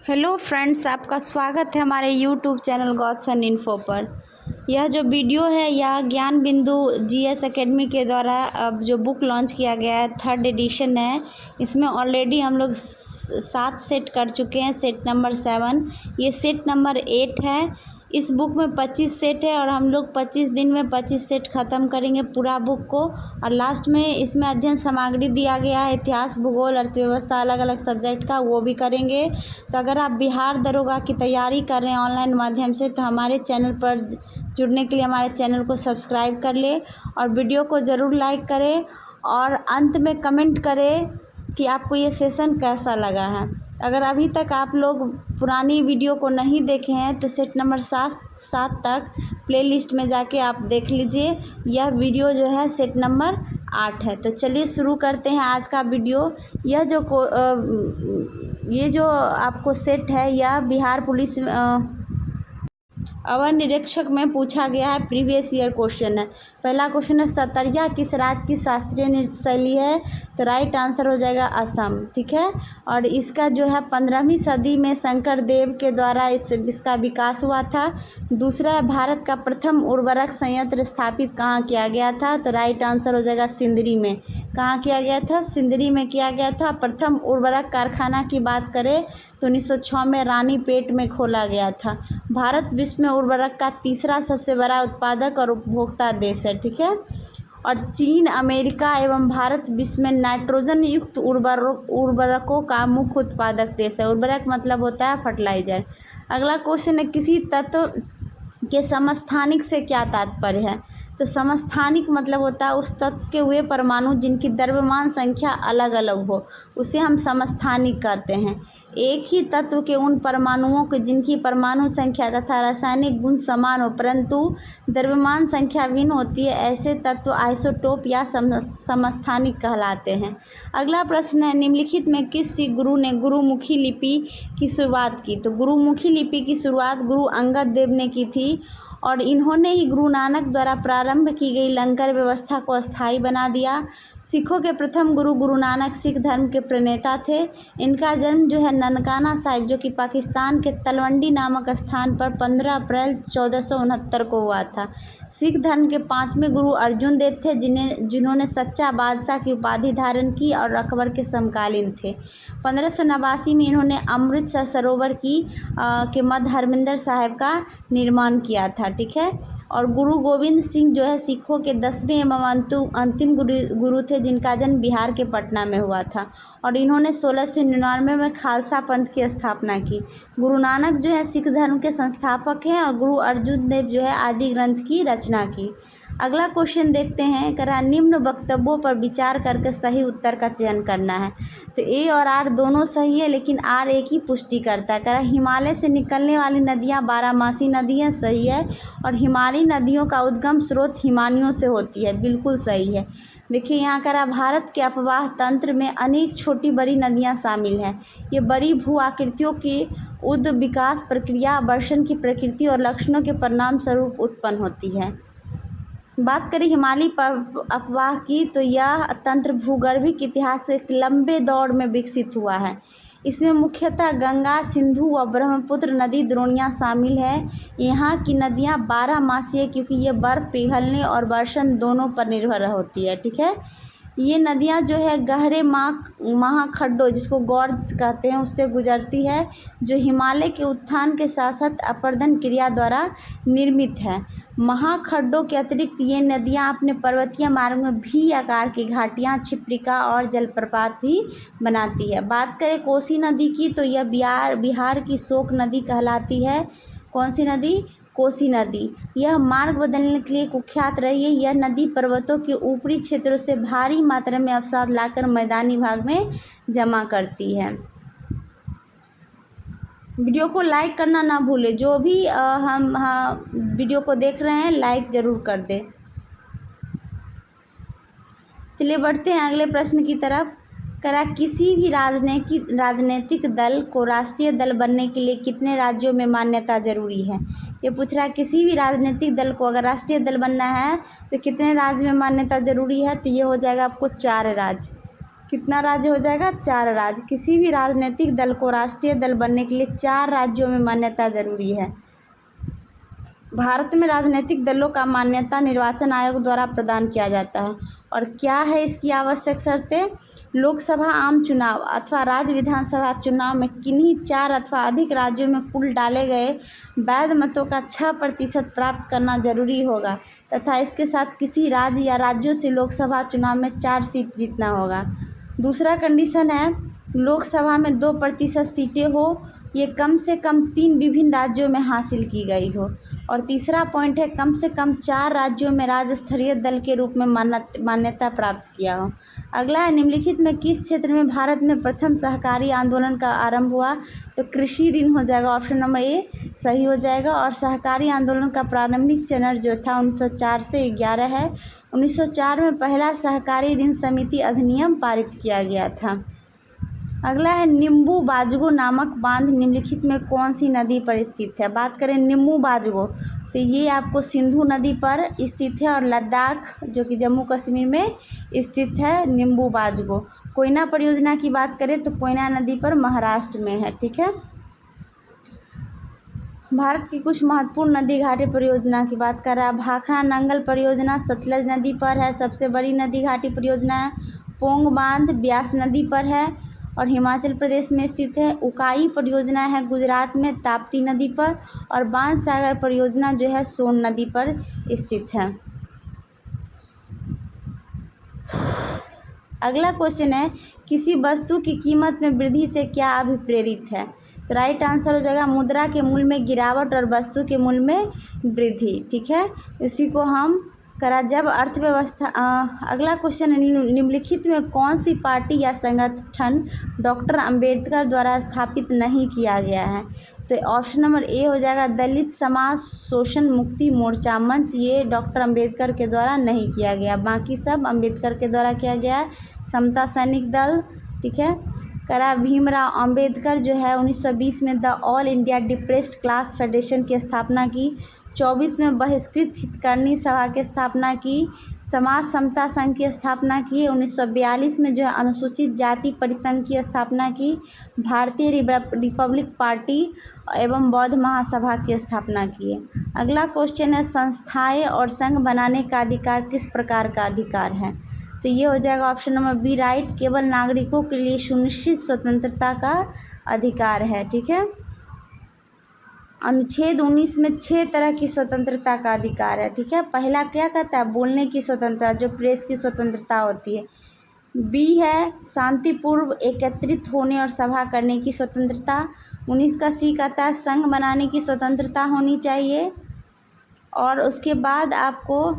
Hello friends, आपका स्वागत है हमारे यूट्यूब चैनल गॉडसन इन्फो पर। यह जो वीडियो है यह ज्ञान बिंदु जीएस एकेडमी के द्वारा अब जो बुक लॉन्च किया गया है, 3rd एडिशन है। इसमें ऑलरेडी हम लोग 7 सेट कर चुके हैं। सेट नंबर 7, ये सेट नंबर 8 है। इस बुक में 25 सेट है और हम लोग 25 दिन में 25 सेट ख़त्म करेंगे पूरा बुक को। और लास्ट में इसमें अध्ययन सामग्री दिया गया है, इतिहास, भूगोल, अर्थव्यवस्था, अलग अलग सब्जेक्ट का, वो भी करेंगे। तो अगर आप बिहार दरोगा की तैयारी कर रहे हैं ऑनलाइन माध्यम से, तो हमारे चैनल पर जुड़ने के लिए हमारे चैनल को सब्सक्राइब कर ले और वीडियो को ज़रूर लाइक करें और अंत में कमेंट करें कि आपको ये सेशन कैसा लगा है। अगर अभी तक आप लोग पुरानी वीडियो को नहीं देखे हैं तो सेट नंबर 7 तक प्लेलिस्ट में जाके आप देख लीजिए। यह वीडियो जो है सेट नंबर 8 है। तो चलिए शुरू करते हैं आज का वीडियो। ये जो आपको सेट है यह बिहार पुलिस अवर निरीक्षक में पूछा गया है, प्रीवियस ईयर क्वेश्चन है। पहला क्वेश्चन है, सतरिया किस राज्य की शास्त्रीय नृत्य शैली है? तो राइट आंसर हो जाएगा असम। ठीक है। और इसका जो है 15वीं सदी में शंकर देव के द्वारा इसका विकास हुआ था। दूसरा है, भारत का प्रथम उर्वरक संयंत्र स्थापित कहाँ किया गया था? तो राइट आंसर हो जाएगा सिंदरी में। कहाँ किया गया था? सिंदरी में किया गया था। प्रथम उर्वरक कारखाना की बात करें तो 1906 में रानीपेट में खोला गया था। भारत विश्व में उर्वरक का तीसरा सबसे बड़ा उत्पादक और उपभोक्ता देश है। ठीक है। और चीन, अमेरिका एवं भारत विश्व में नाइट्रोजन युक्त उर्वरकों का मुख्य उत्पादक देश है। उर्वरक मतलब होता है फर्टिलाइजर। अगला क्वेश्चन है, किसी तत्व के समस्थानिक से क्या तात्पर्य है? तो समस्थानिक मतलब होता है उस तत्व के वे परमाणु जिनकी द्रव्यमान संख्या अलग अलग हो, उसे हम समस्थानिक कहते हैं। एक ही तत्व के उन परमाणुओं के जिनकी परमाणु संख्या तथा रासायनिक गुण समान हो परंतु द्रव्यमान संख्या भिन्न होती है, ऐसे तत्व आइसोटोप या समस्थानिक कहलाते हैं। अगला प्रश्न है, निम्नलिखित में किस सिख गुरु ने गुरुमुखी लिपि की शुरुआत की? तो गुरुमुखी लिपि की शुरुआत गुरु अंगद देव ने की थी और इन्होंने ही गुरु नानक द्वारा प्रारंभ की गई लंगर व्यवस्था को अस्थायी बना दिया। सिखों के प्रथम गुरु गुरु नानक सिख धर्म के प्रणेता थे। इनका जन्म जो है ननकाना साहिब, जो कि पाकिस्तान के तलवंडी नामक स्थान पर 15 अप्रैल 1469 को हुआ था। सिख धर्म के 5वें गुरु अर्जुन देव थे, जिन्होंने सच्चा बादशाह की उपाधि धारण की और अकबर के समकालीन थे। 1589 में इन्होंने अमृतसर सरोवर के मध्य हरमिंदर साहिब का निर्माण किया था। ठीक है। और गुरु गोविंद सिंह जो है सिखों के 10वें एवं अंतिम गुरु थे, जिनका जन्म बिहार के पटना में हुआ था और इन्होंने 1699 में खालसा पंथ की स्थापना की। गुरु नानक जो है सिख धर्म के संस्थापक हैं और गुरु अर्जुन देव जो है आदि ग्रंथ की रचना की। अगला क्वेश्चन देखते हैं, करा निम्न वक्तव्यों पर विचार करके सही उत्तर का चयन करना है। तो ए और आर दोनों सही है, लेकिन आर एक ही पुष्टि करता है। करा हिमालय से निकलने वाली नदियां 12मासी नदी हैं, सही है। और हिमालयी नदियों का उद्गम स्रोत हिमानियों से होती है, बिल्कुल सही है। देखिए यहाँ करा, भारत के अपवाह तंत्र में अनेक छोटी बड़ी नदियाँ शामिल हैं। ये बड़ी भू आकृतियों की विकास प्रक्रिया वर्षण की प्रकृति और लक्षणों के परिणाम स्वरूप उत्पन्न होती है। बात करें हिमालयी अपवाह की, तो यह तंत्र भूगर्भिक इतिहास से एक लंबे दौर में विकसित हुआ है। इसमें मुख्यतः गंगा, सिंधु व ब्रह्मपुत्र नदी द्रोणियाँ शामिल है। यहाँ की नदियाँ 12मासी है क्योंकि ये बर्फ़ पिघलने और वर्षण दोनों पर निर्भर होती है। ठीक है। ये नदियाँ जो है गहरे महाखड्डों, जिसको गॉर्ज कहते हैं, उससे गुजरती है, जो हिमालय के उत्थान के साथ साथ अपरदन क्रिया द्वारा निर्मित है। महाखड्डों के अतिरिक्त ये नदियाँ अपने पर्वतीय मार्ग में भी आकार की घाटियाँ, छिप्रिका और जलप्रपात भी बनाती है। बात करें कोसी नदी की, तो यह बिहार की शोक नदी कहलाती है। कौन सी नदी? कोसी नदी। यह मार्ग बदलने के लिए कुख्यात रही है। यह नदी पर्वतों के ऊपरी क्षेत्रों से भारी मात्रा में अवसाद लाकर मैदानी भाग में जमा करती है। वीडियो को लाइक करना ना भूलें। जो भी हम वीडियो को देख रहे हैं लाइक ज़रूर कर दें। चलिए बढ़ते हैं अगले प्रश्न की तरफ। करा, किसी भी राजनीतिक दल को राष्ट्रीय दल बनने के लिए कितने राज्यों में मान्यता जरूरी है? ये पूछ रहा है, किसी भी राजनीतिक दल को अगर राष्ट्रीय दल बनना है तो कितने राज्य में मान्यता जरूरी है? तो ये हो जाएगा आपको 4 राज्य। कितना राज्य हो जाएगा? 4 राज्य। किसी भी राजनीतिक दल को राष्ट्रीय दल बनने के लिए 4 राज्यों में मान्यता ज़रूरी है। भारत में राजनीतिक दलों का मान्यता निर्वाचन आयोग द्वारा प्रदान किया जाता है। और क्या है इसकी आवश्यक शर्तें? लोकसभा आम चुनाव अथवा राज्य विधानसभा चुनाव में किन्हीं 4 अथवा अधिक राज्यों में कुल डाले गए वैध मतों का 6% प्राप्त करना जरूरी होगा तथा इसके साथ किसी राज्य या राज्यों से लोकसभा चुनाव में 4 सीट जीतना होगा। दूसरा कंडीशन है लोकसभा में 2% सीटें हो, ये कम से कम 3 विभिन्न राज्यों में हासिल की गई हो। और तीसरा पॉइंट है कम से कम 4 राज्यों में राज्य स्तरीय दल के रूप में मान्यता प्राप्त किया हो। अगला है निम्नलिखित में किस क्षेत्र में भारत में प्रथम सहकारी आंदोलन का आरंभ हुआ? तो कृषि ऋण हो जाएगा, ऑप्शन नंबर ए सही हो जाएगा। और सहकारी आंदोलन का प्रारंभिक चरण जो था 1904 से 11 है। 1904 में पहला सहकारी ऋण समिति अधिनियम पारित किया गया था। अगला है निम्बू बाजगो नामक बांध निम्नलिखित में कौन सी नदी पर स्थित है? बात करें निम्बू बाजगो तो ये आपको सिंधु नदी पर स्थित है और लद्दाख जो कि जम्मू कश्मीर में स्थित है निम्बू बाजगो। कोयना परियोजना की बात करें तो कोयना नदी पर महाराष्ट्र में है। ठीक है, भारत की कुछ महत्वपूर्ण नदी घाटी परियोजना की बात कर रहा है। भाखड़ा नंगल परियोजना सतलज नदी पर है, सबसे बड़ी नदी घाटी परियोजना है। पोंग बांध ब्यास नदी पर है और हिमाचल प्रदेश में स्थित है। उकाई परियोजना है गुजरात में ताप्ती नदी पर। और बांध सागर परियोजना जो है सोन नदी पर स्थित है। अगला क्वेश्चन है किसी वस्तु की कीमत में वृद्धि से क्या अभिप्रेरित है? तो राइट आंसर हो जाएगा मुद्रा के मूल्य में गिरावट और वस्तु के मूल्य में वृद्धि। ठीक है, इसी को हम करा जब अर्थव्यवस्था। अगला क्वेश्चन है निम्नलिखित में कौन सी पार्टी या संगठन डॉक्टर अंबेडकर द्वारा स्थापित नहीं किया गया है? तो ऑप्शन नंबर ए हो जाएगा दलित समाज शोषण मुक्ति मोर्चा मंच। ये डॉक्टर अंबेडकर के द्वारा नहीं किया गया, बाकी सब अंबेडकर के द्वारा किया गया है। समता सैनिक दल, ठीक है, करा भीमराव अंबेडकर जो है 1920 में the all India depressed class federation की स्थापना की। 24 में बहिष्कृत हितकर्णी सभा की स्थापना की। समाज समता संघ की स्थापना की। 1942 में जो है अनुसूचित जाति परिसंघ की स्थापना की। भारतीय रिपब्लिक पार्टी एवं बौद्ध महासभा की स्थापना की है। अगला क्वेश्चन है संस्थाएं और संघ बनाने का अधिकार किस प्रकार का अधिकार है? तो ये हो जाएगा ऑप्शन नंबर बी राइट, केवल नागरिकों के लिए सुनिश्चित स्वतंत्रता का अधिकार है। ठीक है, अनुच्छेद 19 में 6 तरह की स्वतंत्रता का अधिकार है। ठीक है, पहला क्या कहता है? बोलने की स्वतंत्रता, जो प्रेस की स्वतंत्रता होती है। बी है शांतिपूर्व एकत्रित होने और सभा करने की स्वतंत्रता। 19 का सी कहता है संघ बनाने की स्वतंत्रता होनी चाहिए। और उसके बाद आपको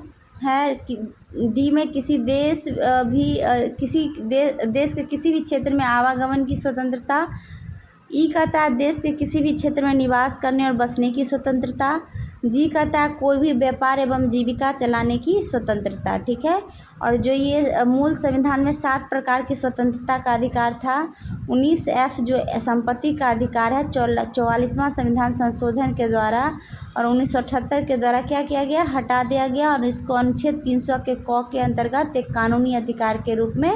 है कि डी में किसी देश देश के किसी भी क्षेत्र में आवागमन की स्वतंत्रता। ई कहता है देश के किसी भी क्षेत्र में निवास करने और बसने की स्वतंत्रता। जी कहता है कोई भी व्यापार एवं जीविका चलाने की स्वतंत्रता। ठीक है, और जो ये मूल संविधान में 7 प्रकार की स्वतंत्रता का अधिकार था। 19F जो संपत्ति का अधिकार है 44वां संविधान संशोधन के द्वारा और 1978 के द्वारा क्या किया गया? हटा दिया गया और इसको अनुच्छेद 300 के क के अंतर्गत एक कानूनी अधिकार के रूप में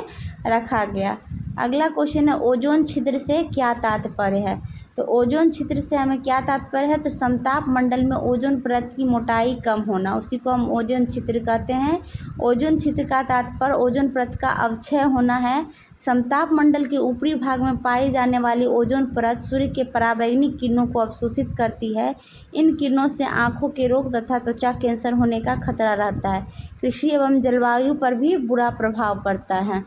रखा गया। अगला क्वेश्चन है ओजोन छिद्र से क्या तात्पर्य है? तो ओजोन छिद्र से हमें क्या तात्पर्य है? तो समताप मंडल में ओजोन परत की मोटाई कम होना, उसी को हम ओजोन छिद्र कहते हैं। ओजोन छिद्र का तात्पर्य ओजोन परत का अवक्षय होना है। समताप मंडल के ऊपरी भाग में पाई जाने वाली ओजोन परत सूर्य के पराबैंगनी किरणों को अवशोषित करती है। इन किरणों से आँखों के रोग तथा त्वचा कैंसर होने का खतरा रहता है। कृषि एवं जलवायु पर भी बुरा प्रभाव पड़ता है।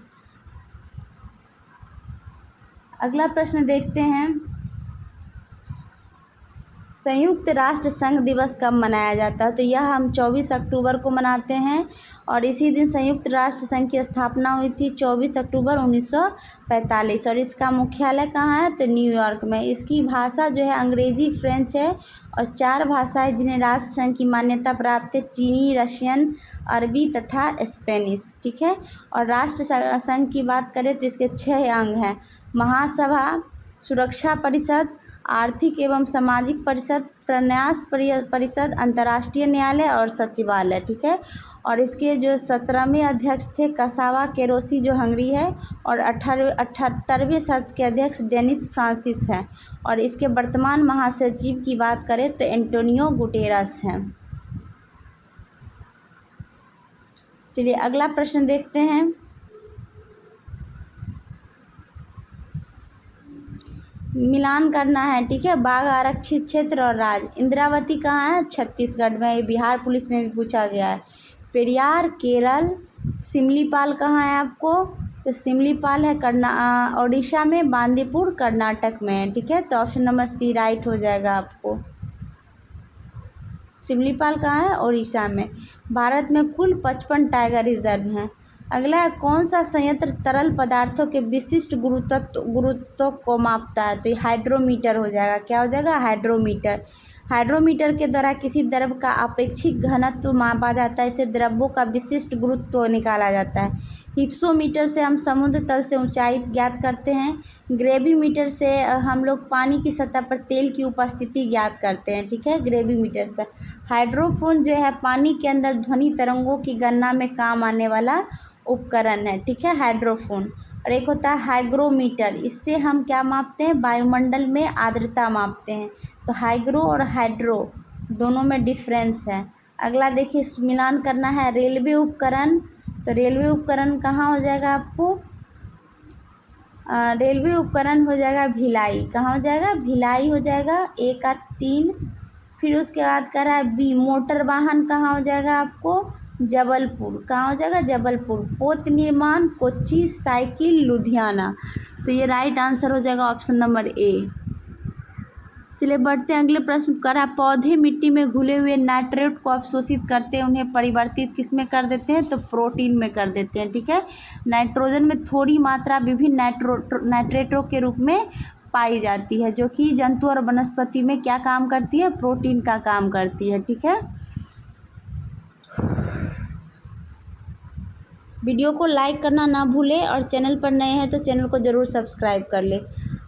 अगला प्रश्न देखते हैं संयुक्त राष्ट्र संघ दिवस कब मनाया जाता है? तो यह हम 24 अक्टूबर को मनाते हैं और इसी दिन संयुक्त राष्ट्र संघ की स्थापना हुई थी 24 अक्टूबर 1945 और इसका मुख्यालय कहाँ है? तो न्यूयॉर्क में। इसकी भाषा जो है अंग्रेजी फ्रेंच है और 4 भाषाएं जिन्हें राष्ट्र संघ की मान्यता प्राप्त है चीनी, रशियन, अरबी तथा स्पेनिश। ठीक है, और राष्ट्र संघ की बात करें तो इसके 6 अंग हैं महासभा, सुरक्षा परिषद, आर्थिक एवं सामाजिक परिषद, प्रन्यास परिषद, अंतर्राष्ट्रीय न्यायालय और सचिवालय। ठीक है, और इसके जो 17वें अध्यक्ष थे कसावा केरोसी जो हंगरी है, और 78वें सत्र के अध्यक्ष डेनिस फ्रांसिस हैं। और इसके वर्तमान महासचिव की बात करें तो एंटोनियो गुटेरस हैं। चलिए अगला प्रश्न देखते हैं। मिलान करना है, ठीक है। बाघ आरक्षित क्षेत्र और राज्य, इंद्रावती कहाँ है? छत्तीसगढ़ में। बिहार पुलिस में भी पूछा गया है। पेरियार केरल, सिमलीपाल कहाँ है आपको? तो सिमलीपाल है उड़ीसा में, बांदीपुर कर्नाटक में है, ठीक है। तो ऑप्शन नंबर सी राइट हो जाएगा आपको। सिमलीपाल कहाँ है? उड़ीसा में। भारत में कुल 55 टाइगर रिजर्व हैं। अगला है, कौन सा संयंत्र तरल पदार्थों के विशिष्ट गुरुत्व को मापता है? तो ये हाइड्रोमीटर हो जाएगा। क्या हो जाएगा? हाइड्रोमीटर। हाइड्रोमीटर के द्वारा किसी द्रव का अपेक्षिक घनत्व मापा जाता है। इसे द्रव्यों का विशिष्ट गुरुत्व निकाला जाता है। हिप्सोमीटर से हम समुद्र तल से ऊंचाई ज्ञात करते हैं। ग्रेविमीटर से हम लोग पानी की सतह पर तेल की उपस्थिति ज्ञात करते हैं, ठीक है, ग्रेविमीटर से। हाइड्रोफोन जो है पानी के अंदर ध्वनि तरंगों की गणना में काम आने वाला उपकरण है, ठीक है, हाइड्रोफोन। और एक होता है हाइग्रोमीटर, इससे हम क्या मापते हैं? वायुमंडल में आर्द्रता मापते हैं। तो हाइग्रो और हाइड्रो दोनों में डिफरेंस है। अगला देखिए, मिलान करना है। रेलवे उपकरण, तो रेलवे उपकरण कहाँ हो जाएगा आपको? रेलवे उपकरण हो जाएगा भिलाई। कहाँ हो जाएगा? भिलाई हो जाएगा। 1 और 3। फिर उसके बाद कह रहा है बी, मोटर वाहन कहाँ हो जाएगा आपको? जबलपुर। कहाँ हो जाएगा? जबलपुर। पोत निर्माण कोच्चि, साइकिल लुधियाना। तो ये राइट आंसर हो जाएगा ऑप्शन नंबर ए। चलिए बढ़ते हैं अगले प्रश्न। करा पौधे मिट्टी में घुले हुए नाइट्रेट को अवशोषित करते हैं, उन्हें परिवर्तित किस में कर देते हैं? तो प्रोटीन में कर देते हैं, ठीक है। नाइट्रोजन में थोड़ी मात्रा विभिन्न नाइट्रेटों के रूप में पाई जाती है, जो कि जंतु और वनस्पति में क्या काम करती है? प्रोटीन का काम करती है, ठीक है। वीडियो को लाइक करना ना भूलें और चैनल पर नए हैं तो चैनल को ज़रूर सब्सक्राइब कर लें।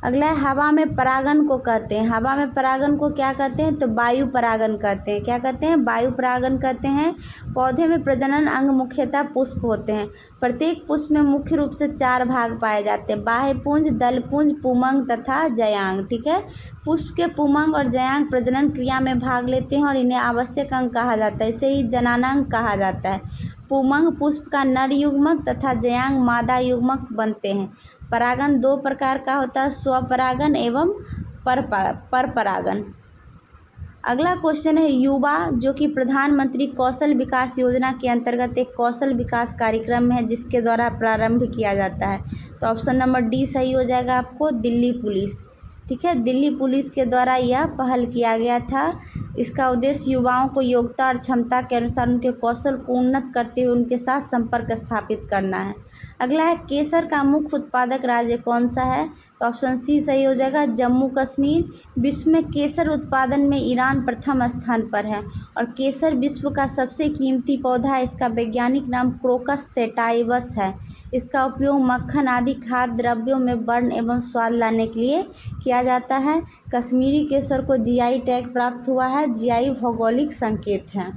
अगला है, हवा में परागन को कहते हैं। हवा में परागन को क्या कहते हैं? तो वायु परागन कहते हैं। क्या कहते हैं? वायु परागन कहते हैं। पौधे में प्रजनन अंग मुख्यतः पुष्प होते हैं। प्रत्येक पुष्प में मुख्य रूप से 4 भाग पाए जाते हैं: बाह्यपुंज, दलपुंज, पुंमंग तथा जयांग, ठीक है। पुष्प के पुंमंग और जयांग प्रजनन क्रिया में भाग लेते हैं और इन्हें आवश्यक अंग कहा जाता है। इसे ही जनानांग कहा जाता है। पुंमंग पुष्प का नर युग्मक तथा जयांग मादा युग्मक बनते हैं। परागन 2 प्रकार का होता है, स्वपरागन एवं परपरागन। अगला क्वेश्चन है, युवा, जो कि प्रधानमंत्री कौशल विकास योजना के अंतर्गत एक कौशल विकास कार्यक्रम है जिसके द्वारा प्रारंभ किया जाता है। तो ऑप्शन नंबर डी सही हो जाएगा आपको, दिल्ली पुलिस, ठीक है। दिल्ली पुलिस के द्वारा यह पहल किया गया था। इसका उद्देश्य युवाओं को योग्यता और क्षमता के अनुसार उनके कौशल को उन्नत करते हुए उनके साथ संपर्क स्थापित करना है। अगला है, केसर का मुख्य उत्पादक राज्य कौन सा है? तो ऑप्शन सी सही हो जाएगा, जम्मू कश्मीर। विश्व में केसर उत्पादन में ईरान प्रथम स्थान पर है और केसर विश्व का सबसे कीमती पौधा है। इसका वैज्ञानिक नाम क्रोकस सैटाइवस है। इसका उपयोग मक्खन आदि खाद्य द्रव्यों में वर्ण एवं स्वाद लाने के लिए किया जाता है। कश्मीरी केसर को जीआई टैग प्राप्त हुआ है। जीआई भौगोलिक संकेत है।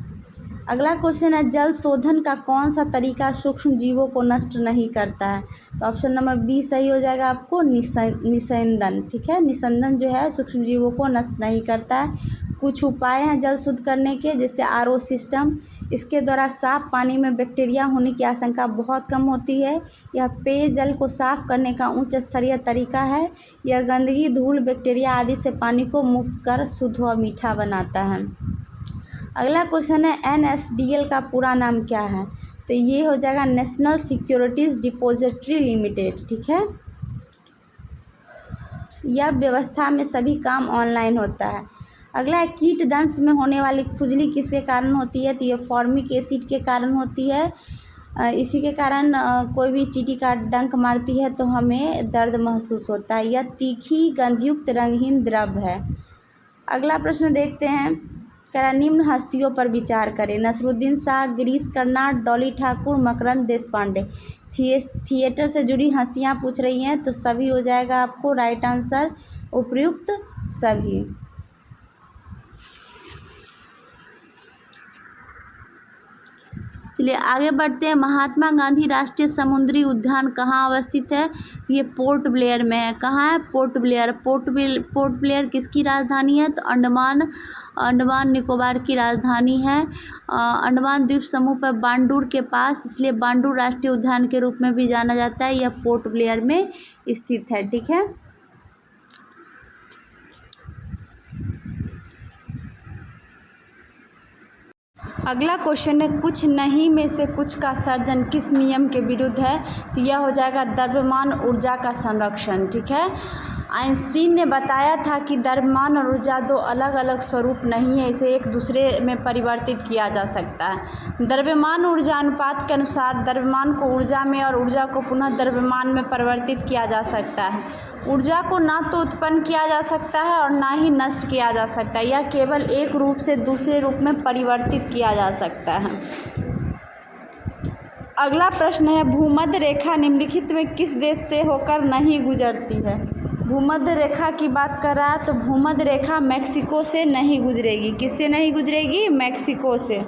अगला क्वेश्चन है, जल शोधन का कौन सा तरीका सूक्ष्म जीवों को नष्ट नहीं करता है? तो ऑप्शन नंबर बी सही हो जाएगा आपको, निस्यंदन, ठीक है। निस्यंदन जो है सूक्ष्म जीवों को नष्ट नहीं करता है। कुछ उपाय हैं जल शुद्ध करने के, जैसे आरओ सिस्टम। इसके द्वारा साफ पानी में बैक्टीरिया होने की आशंका बहुत कम होती है। यह पेयजल को साफ करने का उच्च स्तरीय तरीका है। यह गंदगी, धूल, बैक्टीरिया आदि से पानी को मुक्त कर शुद्ध व मीठा बनाता है। अगला क्वेश्चन है, NSDL का पूरा नाम क्या है? तो ये हो जाएगा नेशनल सिक्योरिटीज़ डिपॉजिटरी लिमिटेड, ठीक है। यह व्यवस्था में सभी काम ऑनलाइन होता है। अगला है, कीट दंश में होने वाली खुजली किसके कारण होती है? तो ये फॉर्मिक एसिड के कारण होती है। इसी के कारण कोई भी चींटी का डंक मारती है तो हमें दर्द महसूस होता है। यह तीखी गंधयुक्त रंगहीन द्रव है। अगला प्रश्न देखते हैं, निम्न हस्तियों पर विचार करें। नसरुद्दीन शाह, गिरीश कर्नाड, डॉली ठाकुर, मकरंद देशपांडे। थिएटर से जुड़ी हस्तियां पूछ रही हैं तो सभी हो जाएगा आपको राइट आंसर, उपयुक्त सभी। चलिए आगे बढ़ते हैं। महात्मा गांधी राष्ट्रीय समुद्री उद्यान कहाँ अवस्थित है? ये पोर्ट ब्लेयर में है। कहाँ है? Port Blair. पोर्ट ब्लेयर किसकी राजधानी है? तो अंडमान निकोबार की राजधानी है। अंडमान द्वीप समूह पर बांडूर के पास, इसलिए बांडूर राष्ट्रीय उद्यान के रूप में भी जाना जाता है। यह पोर्ट ब्लेयर में स्थित है। ठीक है। अगला क्वेश्चन है, कुछ नहीं में से कुछ का सर्जन किस नियम के विरुद्ध है? तो यह हो जाएगा द्रव्यमान ऊर्जा का संरक्षण। ठीक है। आइंस्टीन ने बताया था कि द्रव्यमान और ऊर्जा दो अलग अलग स्वरूप नहीं है, इसे एक दूसरे में परिवर्तित किया जा सकता है। द्रव्यमान ऊर्जा अनुपात के अनुसार द्रव्यमान को ऊर्जा में और ऊर्जा को पुनः द्रव्यमान में परिवर्तित किया जा सकता है। ऊर्जा को ना तो उत्पन्न किया जा सकता है और ना ही नष्ट किया जा सकता है, यह केवल एक रूप से दूसरे रूप में परिवर्तित किया जा सकता है। अगला प्रश्न है, भूमध्य रेखा निम्नलिखित में किस देश से होकर नहीं गुजरती है? भूमध्य रेखा की बात कर रहा है तो भूमध्य रेखा मैक्सिको से नहीं गुजरेगी। किससे नहीं गुजरेगी? मैक्सिको से।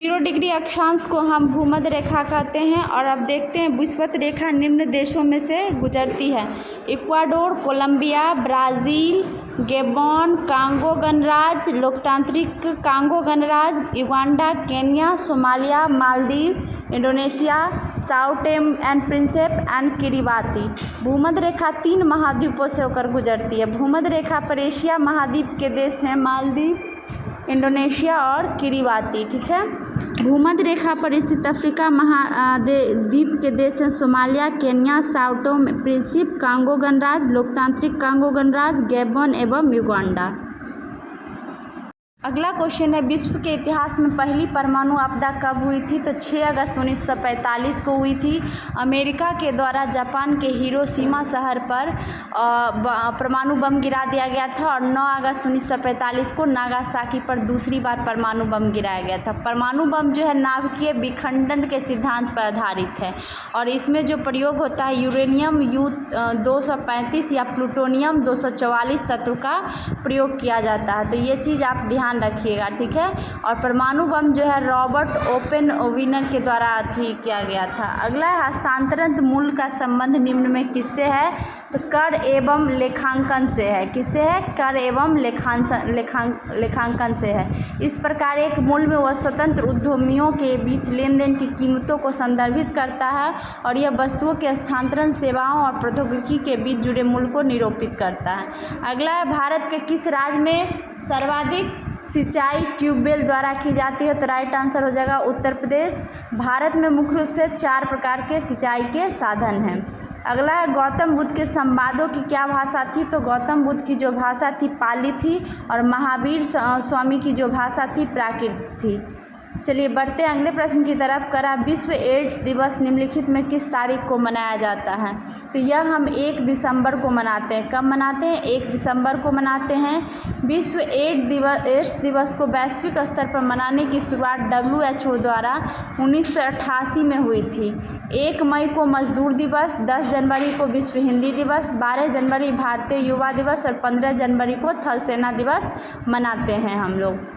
0 डिग्री अक्षांश को हम भूमध्य रेखा कहते हैं। और अब देखते हैं विषुवत रेखा निम्न देशों में से गुजरती है: Ecuador, Colombia, Brazil, Gabon, Congo गणराज्य, लोकतांत्रिक कांगो गणराज्य, Uganda, Kenya, Somalia, Maldives, Indonesia, Sao Tome and Principe and Kiribati. भूमध्य रेखा 3 महाद्वीपों से होकर गुजरती है। भूमध्य रेखा पर एशिया महाद्वीप के देश हैं मालदीव, इंडोनेशिया और किरिबाती। ठीक है। भूमध्य रेखा पर स्थित अफ्रीका महाद्वीप के देश हैं Somalia, Kenya, Sao Tome Principe, Congo गणराज्य, लोकतांत्रिक कांगो गणराज्य, गैबोन एवं युगांडा। अगला क्वेश्चन है, विश्व के इतिहास में पहली परमाणु आपदा कब हुई थी? तो 6 अगस्त 1945 को हुई थी। अमेरिका के द्वारा जापान के हिरोशिमा शहर पर परमाणु बम गिरा दिया गया था और 9 अगस्त 1945 को नागासाकी पर दूसरी बार परमाणु बम गिराया गया था। परमाणु बम जो है नाभिकीय विखंडन के सिद्धांत पर आधारित है और इसमें जो प्रयोग होता है यूरेनियम U-235 या प्लूटोनियम 244 तत्व का प्रयोग किया जाता है। तो ये चीज़ आप ध्यान रखिएगा। ठीक है। और परमाणु बम जो है रॉबर्ट ओपेनहाइमर के द्वारा किया गया था। अगला है, हस्तांतरण मूल्य का संबंध निम्न में किससे है? तो कर एवं लेखांकन से है। किससे है? कर एवं लेखांकन से है। इस प्रकार एक मूल्य में वह स्वतंत्र उद्यमियों के बीच लेन देन की कीमतों को संदर्भित करता है और यह वस्तुओं के हस्तांतरण, सेवाओं और प्रौद्योगिकी के बीच जुड़े मूल्य को निरूपित करता है। अगला है, भारत के किस राज्य में सर्वाधिक सिंचाई ट्यूबवेल द्वारा की जाती है? तो राइट आंसर हो जाएगा उत्तर प्रदेश। भारत में मुख्य रूप से 4 प्रकार के सिंचाई के साधन हैं। अगला है, गौतम बुद्ध के संवादों की क्या भाषा थी? तो गौतम बुद्ध की जो भाषा थी पाली थी और महावीर स्वामी की जो भाषा थी प्राकृत थी। चलिए बढ़ते हैं अगले प्रश्न की तरफ। करा विश्व एड्स दिवस निम्नलिखित में किस तारीख को मनाया जाता है? तो यह हम 1 दिसंबर को मनाते हैं। कब मनाते हैं? 1 दिसंबर को मनाते हैं। विश्व एड्स दिवस को वैश्विक स्तर पर मनाने की शुरुआत WHO द्वारा 1988 में हुई थी। 1 मई को मजदूर दिवस, 10 जनवरी को विश्व हिंदी दिवस, 12 जनवरी भारतीय युवा दिवस और 15 जनवरी को थल सेना दिवस मनाते हैं हम लोग।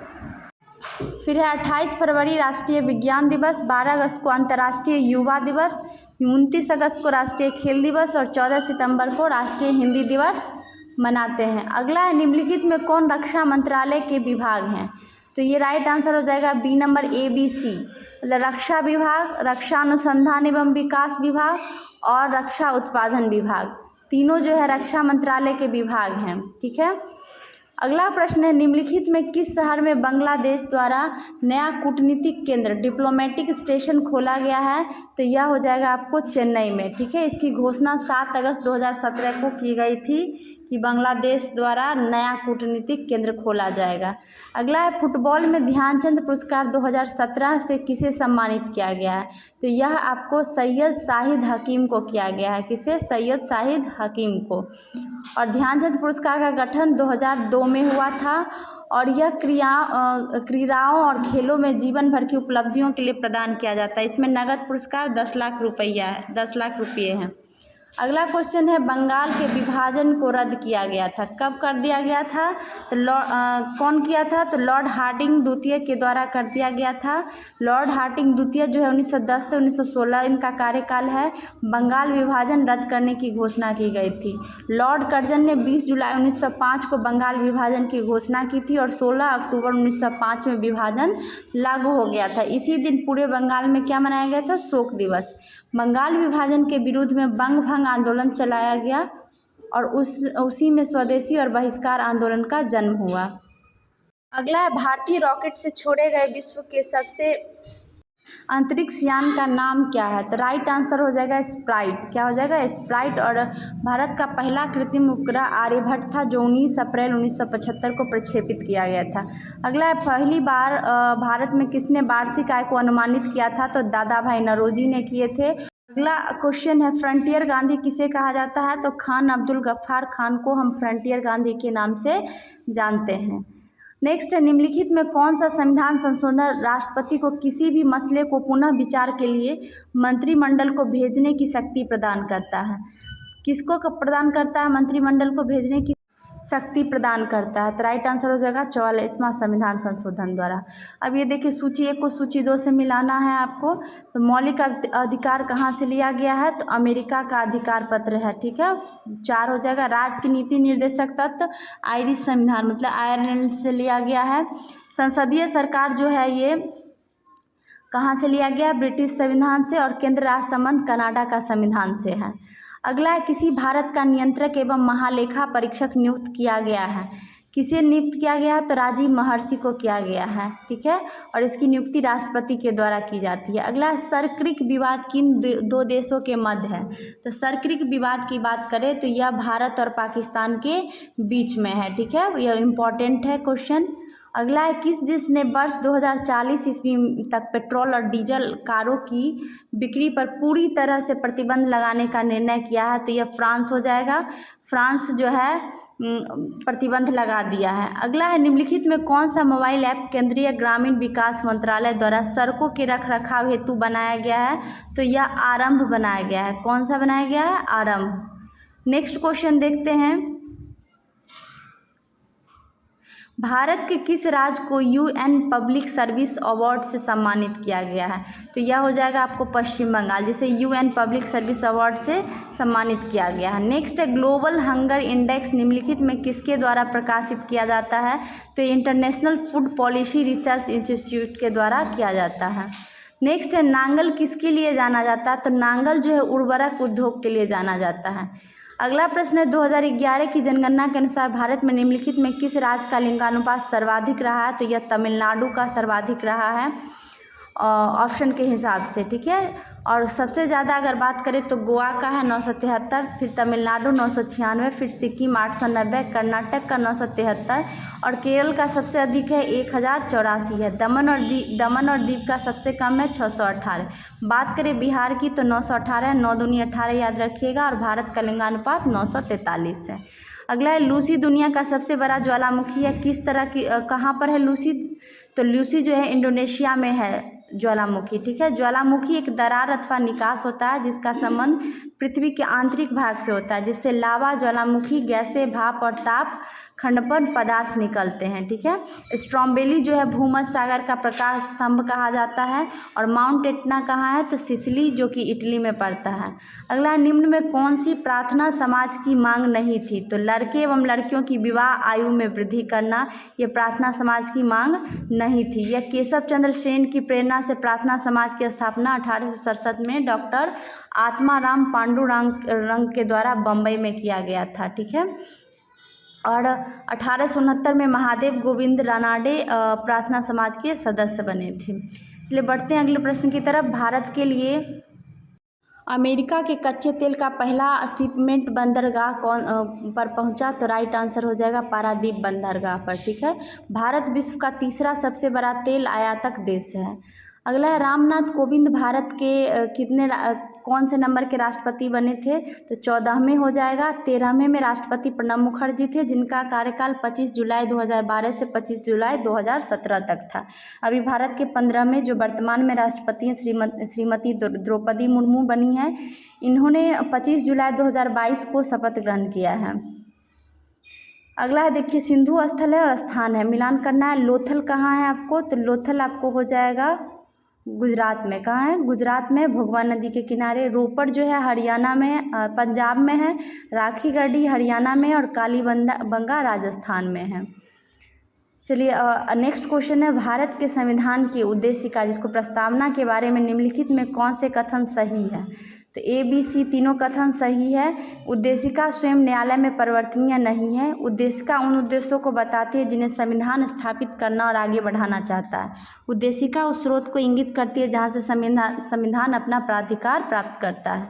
फिर है 28 फरवरी राष्ट्रीय विज्ञान दिवस, 12 अगस्त को अंतर्राष्ट्रीय युवा दिवस, 29 अगस्त को राष्ट्रीय खेल दिवस और 14 सितंबर को राष्ट्रीय हिंदी दिवस मनाते हैं। अगला है, निम्नलिखित में कौन रक्षा मंत्रालय के विभाग हैं? तो ये राइट आंसर हो जाएगा बी नंबर ABC, मतलब रक्षा विभाग, रक्षा अनुसंधान एवं विकास विभाग और रक्षा उत्पादन विभाग, तीनों जो है रक्षा मंत्रालय के विभाग हैं। ठीक है। अगला प्रश्न है, निम्नलिखित में किस शहर में बांग्लादेश द्वारा नया कूटनीतिक केंद्र डिप्लोमेटिक स्टेशन खोला गया है? तो यह हो जाएगा आपको चेन्नई में। ठीक है। इसकी घोषणा 7 अगस्त 2017 को की गई थी कि बांग्लादेश द्वारा नया कूटनीतिक केंद्र खोला जाएगा। अगला है, फुटबॉल में ध्यानचंद पुरस्कार 2017 से किसे सम्मानित किया गया है? तो यह आपको सैयद शाहिद हकीम को किया गया है। किसे? सैयद शाहिद हकीम को। और ध्यानचंद पुरस्कार का गठन 2002 में हुआ था और यह क्रीड़ाओं और खेलों में जीवन भर की उपलब्धियों के लिए प्रदान किया जाता है। इसमें नगद पुरस्कार 10 लाख रुपये हैं। अगला क्वेश्चन है बंगाल के विभाजन को रद्द किया गया था, कब कर दिया गया था? तो कौन किया था? तो लॉर्ड हार्डिंग द्वितीय के द्वारा कर दिया गया था। लॉर्ड हार्डिंग द्वितीय जो है 1910 से 1916 इनका कार्यकाल है। बंगाल विभाजन रद्द करने की घोषणा की गई थी। लॉर्ड कर्जन ने 20 जुलाई 1905 को बंगाल विभाजन की घोषणा की थी और 16 अक्टूबर 1905 में विभाजन लागू हो गया था। इसी दिन पूरे बंगाल में क्या मनाया गया था? शोक दिवस। बंगाल विभाजन के विरुद्ध में बंग भंग आंदोलन चलाया गया और उसी में स्वदेशी और बहिष्कार आंदोलन का जन्म हुआ। अगला है भारतीय रॉकेट से छोड़े गए विश्व के सबसे अंतरिक्ष यान का नाम क्या है? तो राइट आंसर हो जाएगा स्प्राइट। क्या हो जाएगा? स्प्राइट। और भारत का पहला कृत्रिम उपग्रह आर्यभट्ट था जो 19 अप्रैल 1975 को प्रक्षेपित किया गया था। अगला है पहली बार भारत में किसने वार्षिक आय को अनुमानित किया था? तो दादा भाई नौरोजी ने किए थे। अगला क्वेश्चन है फ्रंटियर गांधी किसे कहा जाता है? तो खान अब्दुल गफ्फार खान को हम फ्रंटियर गांधी के नाम से जानते हैं। नेक्स्ट है निम्नलिखित में कौन सा संविधान संशोधन राष्ट्रपति को किसी भी मसले को पुनः विचार के लिए मंत्रिमंडल को भेजने की शक्ति प्रदान करता है? किसको प्रदान करता है? मंत्रिमंडल को भेजने की शक्ति प्रदान करता है। तो राइट आंसर हो जाएगा 44वां संविधान संशोधन द्वारा। अब ये देखिए सूची 1 को सूची 2 से मिलाना है आपको। तो मौलिक अधिकार कहाँ से लिया गया है? तो अमेरिका का अधिकार पत्र है, ठीक है। 4 हो जाएगा राज्य की नीति निर्देशक तत्व आयरिश संविधान मतलब आयरलैंड से लिया गया है। संसदीय सरकार जो है ये कहाँ से लिया गया? ब्रिटिश संविधान से। और केंद्र राज संबंध कनाडा का संविधान से है। अगला है किसी भारत का नियंत्रक एवं महालेखा परीक्षक नियुक्त किया गया है? किसे नियुक्त किया गया है? तो राजीव महर्षि को किया गया है, ठीक है। और इसकी नियुक्ति राष्ट्रपति के द्वारा की जाती है। अगला सर्क्रिक विवाद किन दो देशों के मध्य है? तो सर्क्रिक विवाद की बात करें तो यह भारत और पाकिस्तान के बीच में है, ठीक है। यह इम्पोर्टेंट है क्वेश्चन। अगला है किस देश ने वर्ष 2040 ईस्वी तक पेट्रोल और डीजल कारों की बिक्री पर पूरी तरह से प्रतिबंध लगाने का निर्णय किया है? तो यह फ्रांस हो जाएगा। फ्रांस जो है प्रतिबंध लगा दिया है। अगला है निम्नलिखित में कौन सा मोबाइल ऐप केंद्रीय ग्रामीण विकास मंत्रालय द्वारा सड़कों के रखरखाव हेतु बनाया गया है? तो यह आरंभ बनाया गया है। कौन सा बनाया गया है? आरंभ। नेक्स्ट क्वेश्चन देखते हैं भारत के किस राज्य को यूएन पब्लिक सर्विस अवार्ड से सम्मानित किया गया है? तो यह हो जाएगा आपको पश्चिम बंगाल जिसे यूएन पब्लिक सर्विस अवार्ड से सम्मानित किया गया है। नेक्स्ट है ग्लोबल हंगर इंडेक्स निम्नलिखित में किसके द्वारा प्रकाशित किया जाता है? तो international food policy research institute के द्वारा किया जाता है। नेक्स्ट है नांगल किसके लिए जाना जाता है? तो नांगल जो है उर्वरक उद्योग के लिए जाना जाता है। अगला प्रश्न है 2011 की जनगणना के अनुसार भारत में निम्नलिखित में किस राज्य का लिंगानुपात सर्वाधिक रहा है? तो यह तमिलनाडु का सर्वाधिक रहा है ऑप्शन के हिसाब से, ठीक है। और सबसे ज़्यादा अगर बात करें तो गोवा का है 973, फिर तमिलनाडु 996, फिर सिक्किम 890, कर्नाटक का 973 और केरल का सबसे अधिक है 1084 है। दमन और दीव का सबसे कम है 618। बात करें बिहार की तो 918, 9 दूनी 18 याद रखिएगा। और भारत का लिंगानुपात 943 है। अगला है लूसी दुनिया का सबसे बड़ा ज्वालामुखी है किस तरह की कहाँ पर है लूसी? तो लूसी जो है इंडोनेशिया में है ज्वालामुखी, ठीक है। ज्वालामुखी एक दरार अथवा निकास होता है जिसका संबंध पृथ्वी के आंतरिक भाग से होता है जिससे लावा ज्वालामुखी गैसें भाप और ताप खंडपन पदार्थ निकलते हैं, ठीक है। स्ट्रॉम्बेली जो है भूमध्य सागर का प्रकाश स्तंभ कहा जाता है। और माउंट एटना कहाँ है? तो सिसिली जो कि इटली में पड़ता है। अगला निम्न में कौन सी प्रार्थना समाज की मांग नहीं थी? तो लड़के एवं लड़कियों की विवाह आयु में वृद्धि करना ये प्रार्थना समाज की मांग नहीं थी। यह केशव चंद्र सेन की प्रेरणा से प्रार्थना समाज की स्थापना 1867 में डॉक्टर आत्माराम पांडुरंग के द्वारा बम्बई में किया गया था, ठीक है। और 1869 में महादेव गोविंद रानाडे प्रार्थना समाज के सदस्य बने थे। चलिए बढ़ते हैं अगले प्रश्न की तरफ। भारत के लिए अमेरिका के कच्चे तेल का पहला शिपमेंट बंदरगाह कौन पर पहुंचा? तो राइट आंसर हो जाएगा पारादीप बंदरगाह पर, ठीक है। भारत विश्व का तीसरा सबसे बड़ा तेल आयातक देश है। अगला है रामनाथ कोविंद भारत के कौन से नंबर के राष्ट्रपति बने थे, तो 14वें हो जाएगा। 13वें में राष्ट्रपति प्रणब मुखर्जी थे, जिनका कार्यकाल 25 जुलाई 2012 से 25 जुलाई 2017 तक था। अभी भारत के 15वें जो वर्तमान में राष्ट्रपति हैं श्रीमती द्रौपदी मुर्मू बनी हैं। इन्होंने 25 जुलाई 2022 को शपथ ग्रहण किया है। अगला है देखिए, सिंधु स्थल है और स्थान है, मिलान करना है। लोथल कहाँ है आपको, तो लोथल आपको हो जाएगा गुजरात में। कहाँ है, गुजरात में, भोगवा नदी के किनारे। रोपड़ जो है हरियाणा में, पंजाब में है। राखी गढ़ी हरियाणा में और कालीबंगा राजस्थान में है। चलिए नेक्स्ट क्वेश्चन है, भारत के संविधान की उद्देशिका जिसको प्रस्तावना के बारे में निम्नलिखित में कौन से कथन सही है, तो ए बी सी तीनों कथन सही है। उद्देशिका स्वयं न्यायालय में परिवर्तनीय नहीं है। उद्देशिका उन उद्देश्यों को बताती है जिन्हें संविधान स्थापित करना और आगे बढ़ाना चाहता है। उद्देशिका उस स्रोत को इंगित करती है जहाँ से संविधान अपना प्राधिकार प्राप्त करता है।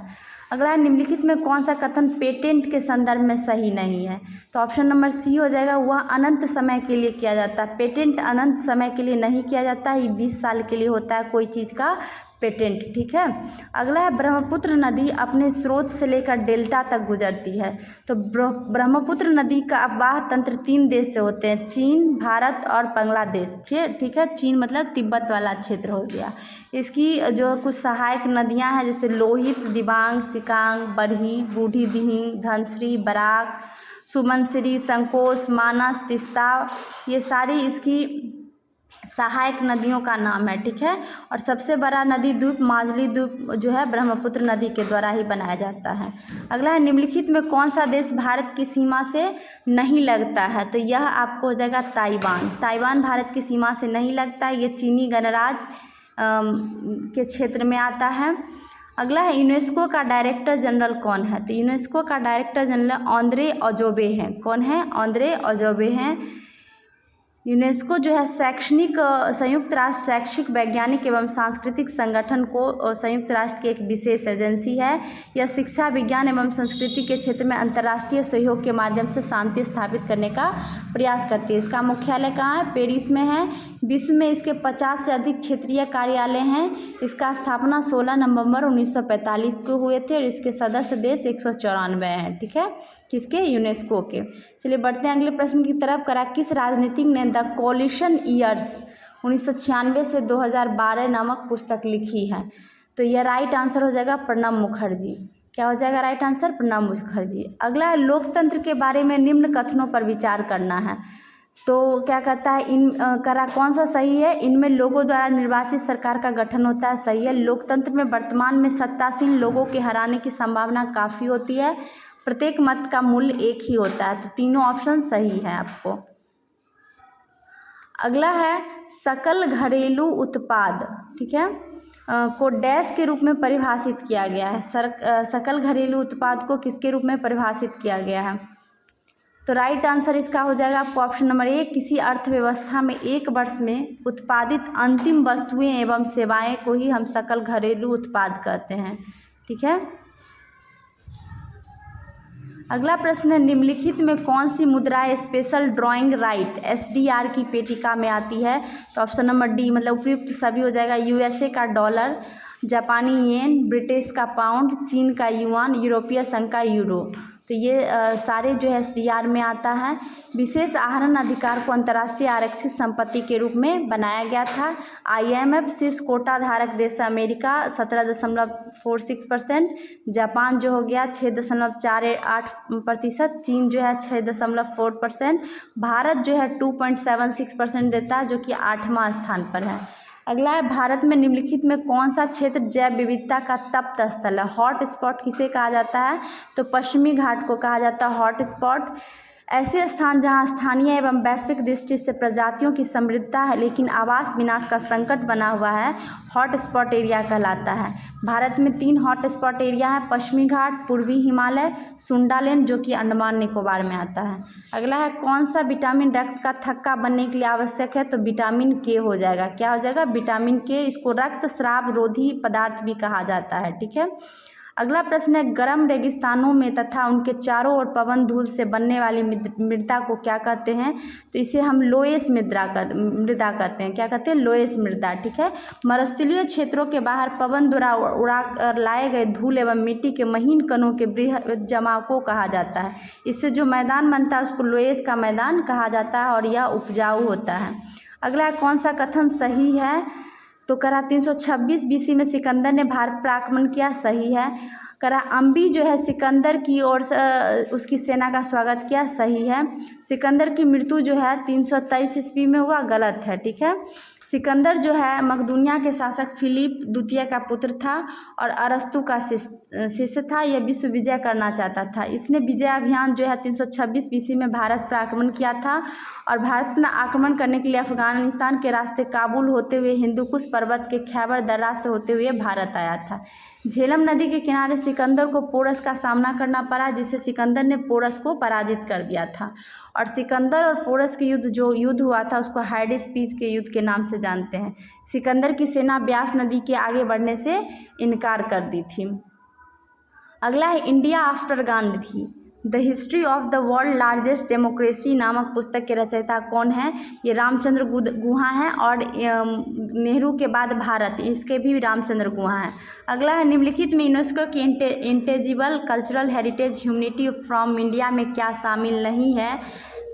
अगला है, निम्नलिखित में कौन सा कथन पेटेंट के संदर्भ में सही नहीं है, तो ऑप्शन नंबर सी हो जाएगा, वह अनंत समय के लिए किया जाता है। पेटेंट अनंत समय के लिए नहीं किया जाता है, ये 20 साल के लिए होता है कोई चीज़ का पेटेंट, ठीक है। अगला है, ब्रह्मपुत्र नदी अपने स्रोत से लेकर डेल्टा तक गुजरती है, तो ब्रह्मपुत्र नदी का अववाह तंत्र 3 देश से होते हैं, चीन, भारत और बांग्लादेश, ठीक है। चीन मतलब तिब्बत वाला क्षेत्र हो गया। इसकी जो कुछ सहायक नदियां हैं जैसे लोहित, दिबांग, सिकांग, बरही, बूढ़ी दिहिंग, धनश्री, बराक, सुमनश्री, संकोश, मानस, तिस्ता, ये सारी इसकी सहायक नदियों का नाम है, ठीक है। और सबसे बड़ा नदी द्वीप माजुली द्वीप जो है ब्रह्मपुत्र नदी के द्वारा ही बनाया जाता है। अगला है, निम्नलिखित में कौन सा देश भारत की सीमा से नहीं लगता है, तो यह आपको हो जाएगा ताइवान। ताइवान भारत की सीमा से नहीं लगता है, ये चीनी गणराज्य के क्षेत्र में आता है। अगला है, यूनेस्को का डायरेक्टर जनरल कौन है, तो यूनेस्को का डायरेक्टर जनरल आंद्रे अजोबे हैं। कौन है, आंद्रे अजोबे हैं। यूनेस्को जो है संयुक्त राष्ट्र शैक्षिक, वैज्ञानिक एवं सांस्कृतिक संगठन को संयुक्त राष्ट्र की एक विशेष एजेंसी है। यह शिक्षा, विज्ञान एवं संस्कृति के क्षेत्र में अंतर्राष्ट्रीय सहयोग के माध्यम से शांति स्थापित करने का प्रयास करती है। इसका मुख्यालय कहाँ है, पेरिस में है। विश्व में इसके 50 से अधिक क्षेत्रीय कार्यालय हैं। इसका स्थापना 16 नवंबर 1945 को हुए थे और इसके सदस्य देश 194 हैं, ठीक है, किसके, यूनेस्को के। चलिए बढ़ते हैं अगले प्रश्न की तरफ। किस राजनीतिक ने द कॉलिशन ईयर्स 1996 से 2012 नामक पुस्तक लिखी है, तो यह राइट आंसर हो जाएगा प्रणब मुखर्जी। क्या हो जाएगा राइट आंसर, प्रणब मुखर्जी। अगला है, लोकतंत्र के बारे में निम्न कथनों पर विचार करना है, तो क्या कहता है, कौन सा सही है, इनमें लोगों द्वारा निर्वाचित सरकार का गठन होता है, सही है। लोकतंत्र में वर्तमान में सत्तासीन लोगों के हराने की संभावना काफ़ी होती है। प्रत्येक मत का मूल्य एक ही होता है, तो तीनों ऑप्शन सही है आपको। अगला है, सकल घरेलू उत्पाद, ठीक है, को डैश के रूप में परिभाषित किया गया है। सकल घरेलू उत्पाद को किसके रूप में परिभाषित किया गया है, तो राइट आंसर इसका हो जाएगा आपको ऑप्शन नंबर ए, किसी अर्थव्यवस्था में एक वर्ष में उत्पादित अंतिम वस्तुएं एवं सेवाएं को ही हम सकल घरेलू उत्पाद कहते हैं, ठीक है। अगला प्रश्न है, निम्नलिखित में कौन सी मुद्रा स्पेशल ड्राइंग राइट एसडीआर की पेटिका में आती है, तो ऑप्शन नंबर डी मतलब उपयुक्त सभी हो जाएगा। यूएसए का डॉलर, जापानी येन, ब्रिटिश का पाउंड, चीन का युआन, यूरोपीय संघ का यूरो, तो ये सारे जो है एसडीआर में आता है। विशेष आहरण अधिकार को अंतर्राष्ट्रीय आरक्षित संपत्ति के रूप में बनाया गया था। आईएमएफ शीर्ष कोटा धारक देश अमेरिका 17.46%, जापान जो हो गया 6.48%, चीन जो है 6.4%, भारत जो है 2.76% देता है, जो कि 8वां स्थान पर है। अगला है, भारत में निम्नलिखित में कौन सा क्षेत्र जैव विविधता का तप्त स्थल है, हॉट स्पॉट किसे कहा जाता है, तो पश्चिमी घाट को कहा जाता है हॉट स्पॉट। ऐसे स्थान जहां स्थानीय एवं वैश्विक दृष्टि से प्रजातियों की समृद्धता है लेकिन आवास विनाश का संकट बना हुआ है, हॉट स्पॉट एरिया कहलाता है। भारत में 3 हॉट स्पॉट एरिया है, पश्चिमी घाट, पूर्वी हिमालय, सुंडालैंड जो कि अंडमान निकोबार में आता है। अगला है, कौन सा विटामिन रक्त का थक्का बनने के लिए आवश्यक है, तो विटामिन के हो जाएगा। क्या हो जाएगा, विटामिन के। इसको रक्त स्राव रोधी पदार्थ भी कहा जाता है, ठीक है। अगला प्रश्न है, गर्म रेगिस्तानों में तथा उनके चारों ओर पवन धूल से बनने वाली मृदा को क्या कहते हैं? तो इसे हम लोएस मृदा कहते हैं। क्या कहते हैं? लोएस मृदा। ठीक है। मरुस्थलीय क्षेत्रों के बाहर पवन द्वारा उड़ा कर लाए गए धूल एवं मिट्टी के महीन कणों के बृहद जमाव को कहा जाता है। इससे जो मैदान बनता है उसको लोएस का मैदान कहा जाता है और यह उपजाऊ होता है। अगला, कौन सा कथन सही है? तो करा 326 BC में सिकंदर ने भारत पर आक्रमण किया, सही है। करा अम्बी जो है सिकंदर की ओर उसकी सेना का स्वागत किया, सही है। सिकंदर की मृत्यु जो है 323 ईस्वी में हुआ, गलत है। ठीक है। सिकंदर जो है मकदूनिया के शासक फिलिप द्वितीय का पुत्र था और अरस्तु का शिष्य था। यह विश्व विजय करना चाहता था। इसने विजय अभियान जो है 326 BC में भारत पर आक्रमण किया था और भारत पर आक्रमण करने के लिए अफगानिस्तान के रास्ते काबुल होते हुए हिंदुकुश पर्वत के खैबर दर्रा से होते हुए भारत आया था। झेलम नदी के किनारे सिकंदर को पोरस का सामना करना पड़ा, जिससे सिकंदर ने पोरस को पराजित कर दिया था। और सिकंदर और पोरस के युद्ध हुआ था उसको हाइडेस्पीच के युद्ध के नाम से जानते हैं। सिकंदर की सेना ब्यास नदी के आगे बढ़ने से इनकार कर दी थी। अगला है, India after Gandhi the history of the world largest democracy नामक पुस्तक के रचयिता कौन है? ये रामचंद्र गुहा हैं। और नेहरू के बाद भारत, इसके भी रामचंद्र गुहा हैं। अगला है, निम्नलिखित में यूनेस्को की intangible cultural heritage humanity from India में क्या शामिल नहीं है?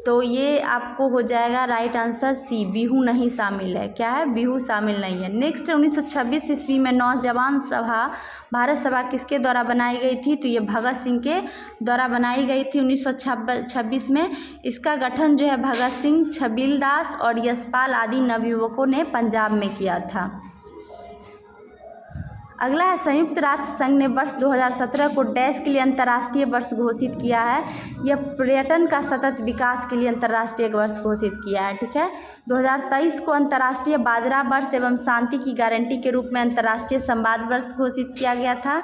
तो ये आपको हो जाएगा राइट आंसर सी, बिहू नहीं शामिल है। क्या है? बिहू शामिल नहीं है। नेक्स्ट, 1926 ईस्वी में नौजवान सभा भारत सभा किसके द्वारा बनाई गई थी? तो ये भगत सिंह के द्वारा बनाई गई थी 1926 में। इसका गठन जो है भगत सिंह, छबील दास और यशपाल आदि नवयुवकों ने पंजाब में किया था। अगला है, संयुक्त राष्ट्र संघ ने वर्ष 2017 को डैश के लिए अंतर्राष्ट्रीय वर्ष घोषित किया है। यह पर्यटन का सतत विकास के लिए अंतर्राष्ट्रीय वर्ष घोषित किया है। ठीक है। 2023 को अंतर्राष्ट्रीय बाजरा वर्ष एवं शांति की गारंटी के रूप में अंतर्राष्ट्रीय संवाद वर्ष घोषित किया गया था।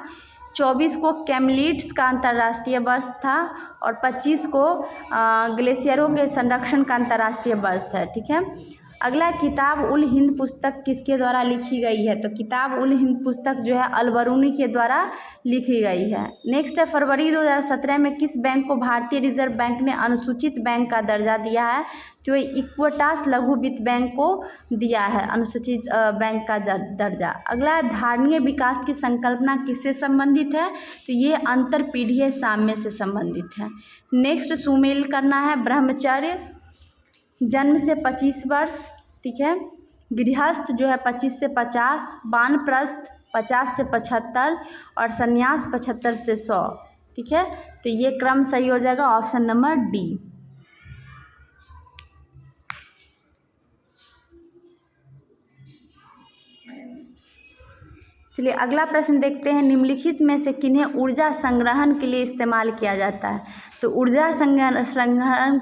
24 को कैमलिड्स का अंतर्राष्ट्रीय वर्ष था और 25 को ग्लेशियरों के संरक्षण का अंतर्राष्ट्रीय वर्ष है। ठीक है। अगला, किताब उल हिंद पुस्तक किसके द्वारा लिखी गई है? तो किताब उल हिंद पुस्तक जो है अल-बरूनी के द्वारा लिखी गई है। नेक्स्ट है, फरवरी 2017 में किस बैंक को भारतीय रिजर्व बैंक ने अनुसूचित बैंक का दर्जा दिया है? तो इक्विटास लघु वित्त बैंक को दिया है अनुसूचित बैंक का दर्जा। अगला, धारणीय विकास की संकल्पना किससे संबंधित है? तो ये अंतरपीढ़ीय साम्य से संबंधित है। नेक्स्ट, सुमेल करना है। ब्रह्मचर्य जन्म से 25 वर्ष। ठीक है। गृहस्थ जो है 25 से 50, वानप्रस्थ 50 से 75 और संन्यास 75 से 100। ठीक है। तो ये क्रम सही हो जाएगा, ऑप्शन नंबर डी। चलिए अगला प्रश्न देखते हैं, निम्नलिखित में से किन्हें ऊर्जा संग्रहण के लिए इस्तेमाल किया जाता है? तो ऊर्जा संग्रहण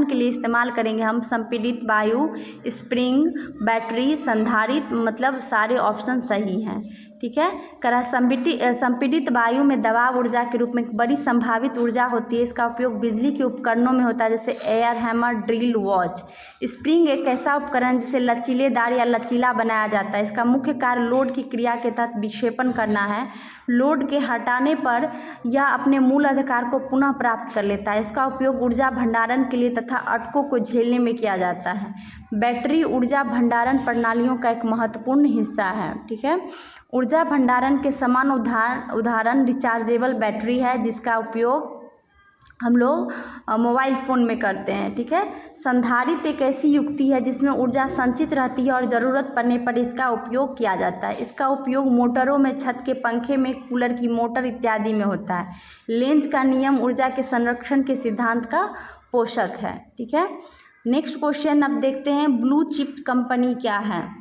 के लिए इस्तेमाल करेंगे हम संपीड़ित वायु, स्प्रिंग, बैटरी, संधारित्र, मतलब सारे ऑप्शन सही हैं। ठीक है। करा संपीड़ित वायु में दबाव ऊर्जा के रूप में एक बड़ी संभावित ऊर्जा होती है। इसका उपयोग बिजली के उपकरणों में होता है, जैसे air hammer, drill, watch. Spring एक ऐसा उपकरण जिसे लचीलेदार या लचीला बनाया जाता है। इसका मुख्य कार्य लोड की क्रिया के तहत विक्षेपण करना है। लोड के हटाने पर यह अपने मूल अधिकार को पुनः प्राप्त कर लेता है। इसका उपयोग ऊर्जा भंडारण के लिए तथा अटकों को झेलने में किया जाता है। बैटरी ऊर्जा भंडारण प्रणालियों का एक महत्वपूर्ण हिस्सा है। ठीक है। ऊर्जा भंडारण के समान उदाहरण रिचार्जेबल बैटरी है, जिसका उपयोग हम लोग मोबाइल फ़ोन में करते हैं। ठीक है। संधारित्र एक ऐसी युक्ति है जिसमें ऊर्जा संचित रहती है और ज़रूरत पड़ने पर इसका उपयोग किया जाता है। इसका उपयोग मोटरों में, छत के पंखे में, कूलर की मोटर इत्यादि में होता है। लेंज का नियम ऊर्जा के संरक्षण के सिद्धांत का पोषक है। ठीक है। नेक्स्ट क्वेश्चन अब देखते हैं, ब्लू चिप कंपनी क्या है?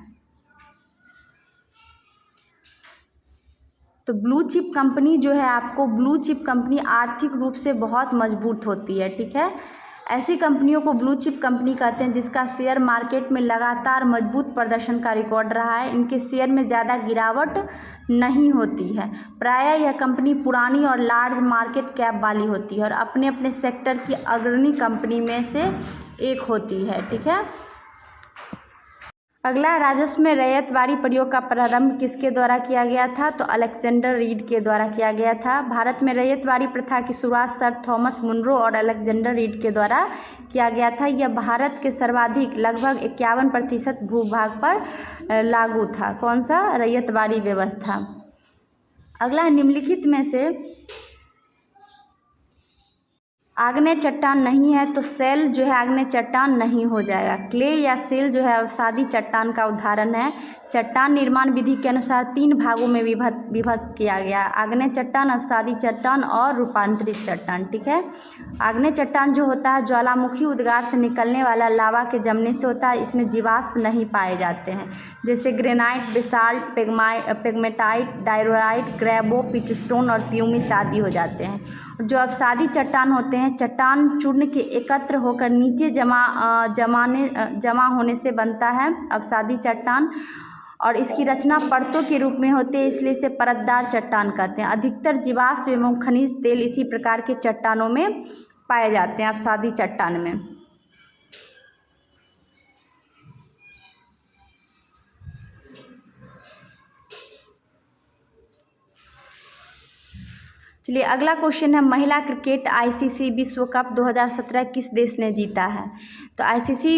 तो ब्लू चिप कंपनी जो है, आपको ब्लू चिप कंपनी आर्थिक रूप से बहुत मजबूत होती है। ठीक है। ऐसी कंपनियों को ब्लू चिप कंपनी कहते हैं जिसका शेयर मार्केट में लगातार मजबूत प्रदर्शन का रिकॉर्ड रहा है। इनके शेयर में ज़्यादा गिरावट नहीं होती है। प्रायः यह कंपनी पुरानी और लार्ज मार्केट कैप वाली होती है और अपने अपने सेक्टर की अग्रणी कंपनी में से एक होती है। ठीक है। अगला, राजस्व में रैयतवाड़ी प्रयोग का प्रारंभ किसके द्वारा किया गया था? तो अलेक्जेंडर रीड के द्वारा किया गया था। भारत में रैयतवाड़ी प्रथा की शुरुआत सर थॉमस मुनरो और अलेक्जेंडर रीड के द्वारा किया गया था। यह भारत के सर्वाधिक लगभग 51% भूभाग पर लागू था। कौन सा? रैयतवाड़ी व्यवस्था। अगला, निम्नलिखित में से आग्नेय चट्टान नहीं है तो सेल जो है आग्नेय चट्टान नहीं हो जाएगा। क्ले या सेल जो है अवसादी चट्टान का उदाहरण है। चट्टान निर्माण विधि के अनुसार 3 भागों में विभक्त किया गया: आग्नेय चट्टान, अवसादी चट्टान और रूपांतरित चट्टान। ठीक है। आग्नेय चट्टान जो होता है ज्वालामुखी उद्गार से निकलने वाला लावा के जमने से होता है। इसमें जीवाश्म नहीं पाए जाते हैं, जैसे ग्रेनाइट, बेसाल्ट, पेगमेटाइट, डायरोराइट, ग्रेबो, पिचस्टोन और प्यूमिस आदि हो जाते हैं। जो अवसादी चट्टान होते हैं, चट्टान चूर्ण के एकत्र होकर नीचे जमा होने से बनता है अवसादी चट्टान, और इसकी रचना परतों के रूप में होती है, इसलिए इसे परतदार चट्टान कहते हैं। अधिकतर जीवाश्म एवं खनिज तेल इसी प्रकार के चट्टानों में पाए जाते हैं, अवसादी चट्टान में। चलिए, अगला क्वेश्चन है, महिला क्रिकेट आईसीसी विश्व कप 2017 किस देश ने जीता है? तो आईसीसी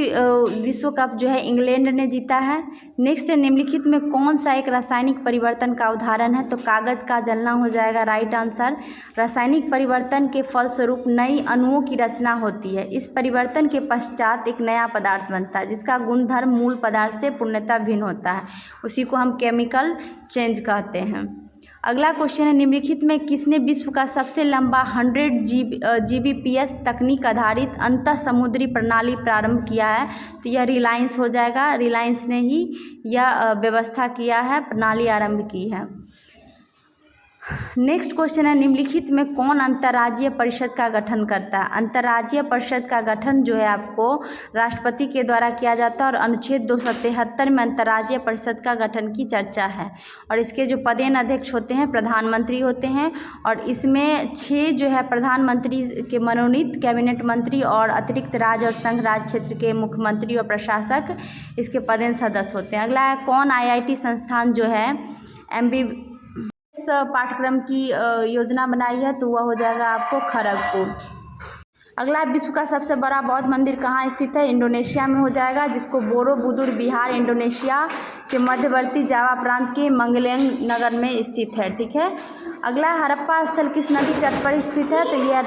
विश्व कप जो है इंग्लैंड ने जीता है। नेक्स्ट है, निम्नलिखित में कौन सा एक रासायनिक परिवर्तन का उदाहरण है? तो कागज़ का जलना हो जाएगा राइट आंसर। रासायनिक परिवर्तन के फलस्वरूप नई अणुओं की रचना होती है। इस परिवर्तन के पश्चात एक नया पदार्थ बनता है जिसका गुणधर्म मूल पदार्थ से पूर्णतः भिन्न होता है। उसी को हम केमिकल चेंज कहते हैं। अगला क्वेश्चन है, निम्नलिखित में किसने विश्व का सबसे लंबा 100 Gbps तकनीक आधारित अंतः समुद्री प्रणाली प्रारंभ किया है? तो यह रिलायंस हो जाएगा। रिलायंस ने ही यह व्यवस्था किया है, प्रणाली आरंभ की है। नेक्स्ट क्वेश्चन है, निम्नलिखित में कौन अंतर्राज्यीय परिषद का गठन करता है? अंतर्राज्यीय परिषद का गठन जो है आपको राष्ट्रपति के द्वारा किया जाता है और अनुच्छेद 273 में अंतर्राज्यीय परिषद का गठन की चर्चा है। और इसके जो पदेन अध्यक्ष होते हैं प्रधानमंत्री होते हैं, और इसमें 6 जो है प्रधानमंत्री के मनोनीत कैबिनेट मंत्री और अतिरिक्त राज्य और संघ राज्य क्षेत्र के मुख्यमंत्री और प्रशासक इसके पदेन सदस्य होते हैं। अगला है, कौन आईआईटी संस्थान जो है इस पाठ्यक्रम की योजना बनाई है? तो वह हो जाएगा आपको खड़गपुर। अगला, विश्व का सबसे बड़ा बौद्ध मंदिर कहाँ स्थित है? इंडोनेशिया में हो जाएगा, जिसको बोरोबुदुर विहार इंडोनेशिया के मध्यवर्ती जावा प्रांत के मंगलेंग नगर में स्थित है। ठीक है। अगला, हड़प्पा स्थल किस नदी तट पर स्थित है? तो यह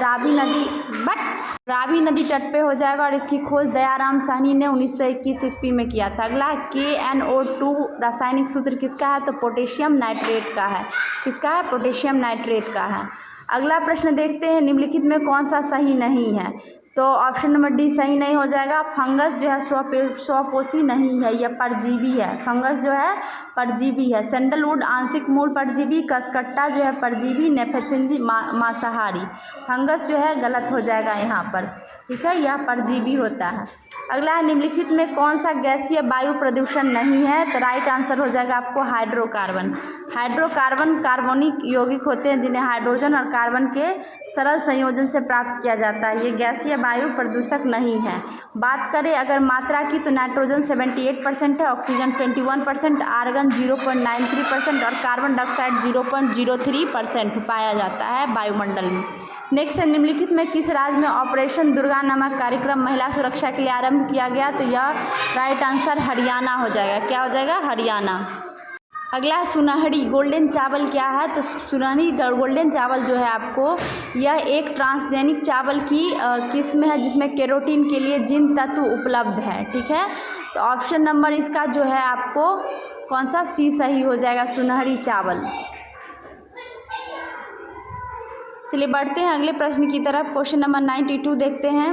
रावी नदी तट पे हो जाएगा, और इसकी खोज दयाराम साहनी ने 1921 ईस्वी में किया था। अगला, KNO2 रासायनिक सूत्र किसका है? तो पोटेशियम नाइट्रेट का है। किसका है? पोटेशियम नाइट्रेट का है। अगला प्रश्न देखते हैं, निम्नलिखित में कौन सा सही नहीं है? तो ऑप्शन नंबर डी सही नहीं हो जाएगा। फंगस जो है स्वपोषी नहीं है, यह परजीवी है। फंगस जो है परजीवी है। सैंडलवुड आंशिक मूल परजीवी, कसकट्टा जो है परजीवी, नेफेथिंजी मांसाहारी। फंगस जो है गलत हो जाएगा यहाँ पर। ठीक है, यह परजीवी होता है। अगला है, निम्नलिखित में कौन सा गैसीय वायु प्रदूषण नहीं है? तो राइट आंसर हो जाएगा आपको हाइड्रोकार्बन। हाइड्रोकार्बन कार्बनिक यौगिक होते हैं जिन्हें हाइड्रोजन और कार्बन के सरल संयोजन से प्राप्त किया जाता है। ये गैसीय वायु प्रदूषक नहीं है। बात करें अगर मात्रा की, तो नाइट्रोजन 78% है, ऑक्सीजन 21%, आर्गन 0.93% और कार्बन डाइऑक्साइड 0.03% पाया जाता है वायुमंडल में। नेक्स्ट है, निम्नलिखित में किस राज्य में ऑपरेशन दुर्गा नामक कार्यक्रम महिला सुरक्षा के लिए आरंभ किया गया? तो यह राइट आंसर हरियाणा हो जाएगा। क्या हो जाएगा? हरियाणा। अगला, सुनहरी गोल्डन चावल क्या है? तो सुनहरी गोल्डन चावल जो है आपको, यह एक ट्रांसजेनिक चावल की किस्म है जिसमें कैरोटीन के लिए जिन तत्व उपलब्ध है। ठीक है, तो ऑप्शन नंबर इसका जो है आपको कौन सा? सी सही हो जाएगा, सुनहरी चावल। चलिए बढ़ते हैं अगले प्रश्न की तरफ। क्वेश्चन नंबर 92 देखते हैं।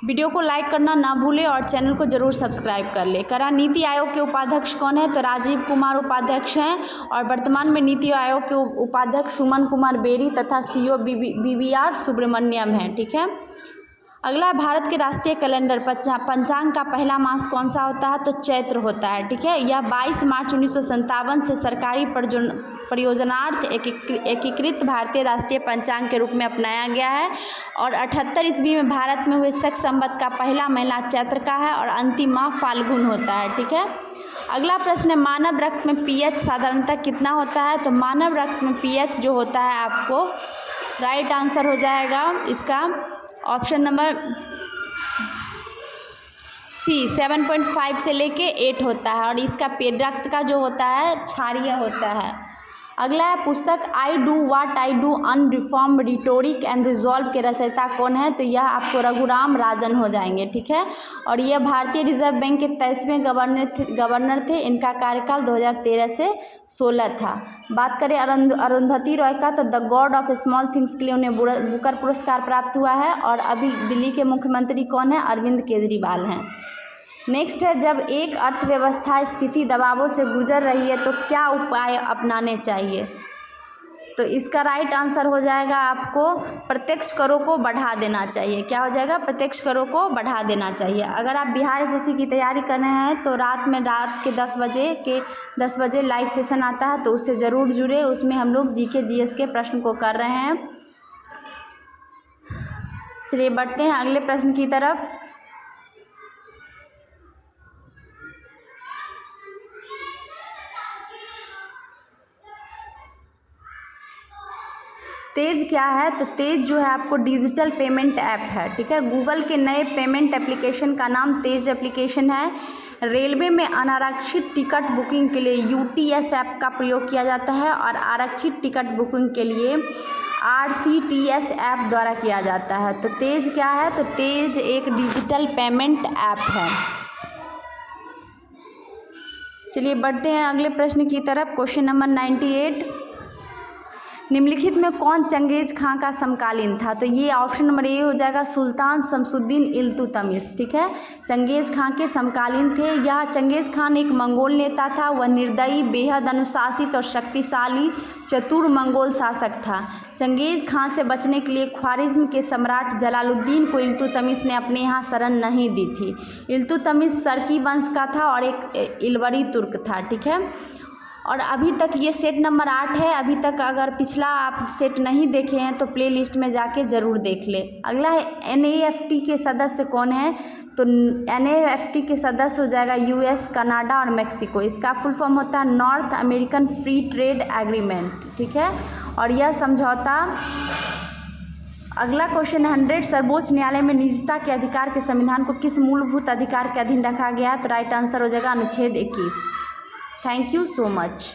वीडियो को लाइक करना ना भूलें और चैनल को जरूर सब्सक्राइब कर ले। करा, नीति आयोग के उपाध्यक्ष कौन है? तो राजीव कुमार उपाध्यक्ष हैं, और वर्तमान में नीति आयोग के उपाध्यक्ष सुमन कुमार बेरी तथा CEO BVR सुब्रमण्यम हैं। ठीक है। अगला, भारत के राष्ट्रीय कैलेंडर पंचांग का पहला मास कौन सा होता है? तो चैत्र होता है, ठीक है। यह 22 मार्च 1957 से सरकारी परियोजनार्थ एकीकृत भारतीय राष्ट्रीय पंचांग के रूप में अपनाया गया है और 78 ईस्वी में भारत में हुए शक संवत का पहला महीना चैत्र का है और अंतिम माह फाल्गुन होता है, ठीक है। अगला प्रश्न है, मानव रक्त में पीएच साधारणतः कितना होता है? तो मानव रक्त में पीएच जो होता है आपको राइट आंसर हो जाएगा इसका ऑप्शन नंबर सी 7.5 से लेके 8 होता है और इसका रक्त का जो होता है क्षारीय होता है। अगला है, पुस्तक I do what I do on reform rhetoric and resolve के रचयिता कौन है? तो यह आपको रघुराम राजन हो जाएंगे, ठीक है। और यह भारतीय रिजर्व बैंक के 23वें गवर्नर थे। इनका कार्यकाल 2013 से 16 था। बात करें अरुंधति रॉय का, तो the God of small things के लिए उन्हें बुकर पुरस्कार प्राप्त हुआ है और अभी दिल्ली के मुख्यमंत्री कौन है? अरविंद केजरीवाल हैं। नेक्स्ट है, जब एक अर्थव्यवस्था स्फीति दबावों से गुजर रही है तो क्या उपाय अपनाने चाहिए? तो इसका राइट आंसर हो जाएगा आपको प्रत्यक्ष करों को बढ़ा देना चाहिए। क्या हो जाएगा? प्रत्यक्ष करों को बढ़ा देना चाहिए। अगर आप बिहार एसएससी की तैयारी कर रहे हैं तो रात के 10 बजे लाइव सेशन आता है, तो उससे ज़रूर जुड़े। उसमें हम लोग जीके जीएस के प्रश्न को कर रहे हैं। चलिए बढ़ते हैं अगले प्रश्न की तरफ। तेज क्या है? तो तेज जो है आपको डिजिटल पेमेंट ऐप है, ठीक है। गूगल के नए पेमेंट एप्लीकेशन का नाम तेज एप्लीकेशन है। रेलवे में अनारक्षित टिकट बुकिंग के लिए यूटीएस ऐप का प्रयोग किया जाता है और आरक्षित टिकट बुकिंग के लिए आरसीटीएस ऐप द्वारा किया जाता है। तो तेज क्या है? तो तेज एक डिजिटल पेमेंट ऐप है। चलिए बढ़ते हैं अगले प्रश्न की तरफ। क्वेश्चन नंबर 98, निम्नलिखित में कौन चंगेज खां का समकालीन था? तो ये ऑप्शन नंबर ए हो जाएगा, सुल्तान शमसुद्दीन इल्तुतमिश, ठीक है। चंगेज खां के समकालीन थे। यह चंगेज खान एक मंगोल नेता था। वह निर्दयी, बेहद अनुशासित और शक्तिशाली चतुर मंगोल शासक था। चंगेज खां से बचने के लिए ख्वारिज्म के सम्राट जलालुद्दीन को इल्तुतमिश ने अपने यहाँ शरण नहीं दी थी। इल्तुतमिश सर्की वंश का था और एक इलवरी तुर्क था, ठीक है। और अभी तक ये सेट नंबर 8 है। अभी तक अगर पिछला आप सेट नहीं देखे हैं तो प्ले लिस्ट में जाके ज़रूर देख ले। अगला है, एनएएफटी के सदस्य कौन है? तो एनएएफटी के सदस्य हो जाएगा यूएस, कनाडा और मेक्सिको। इसका फुल फॉर्म होता है north American free trade agreement, ठीक है। और यह समझौता, अगला क्वेश्चन 100, सर्वोच्च न्यायालय में निजता के अधिकार के संविधान को किस मूलभूत अधिकार के अधीन रखा गया? तो राइट आंसर हो जाएगा अनुच्छेद 21। Thank you so much.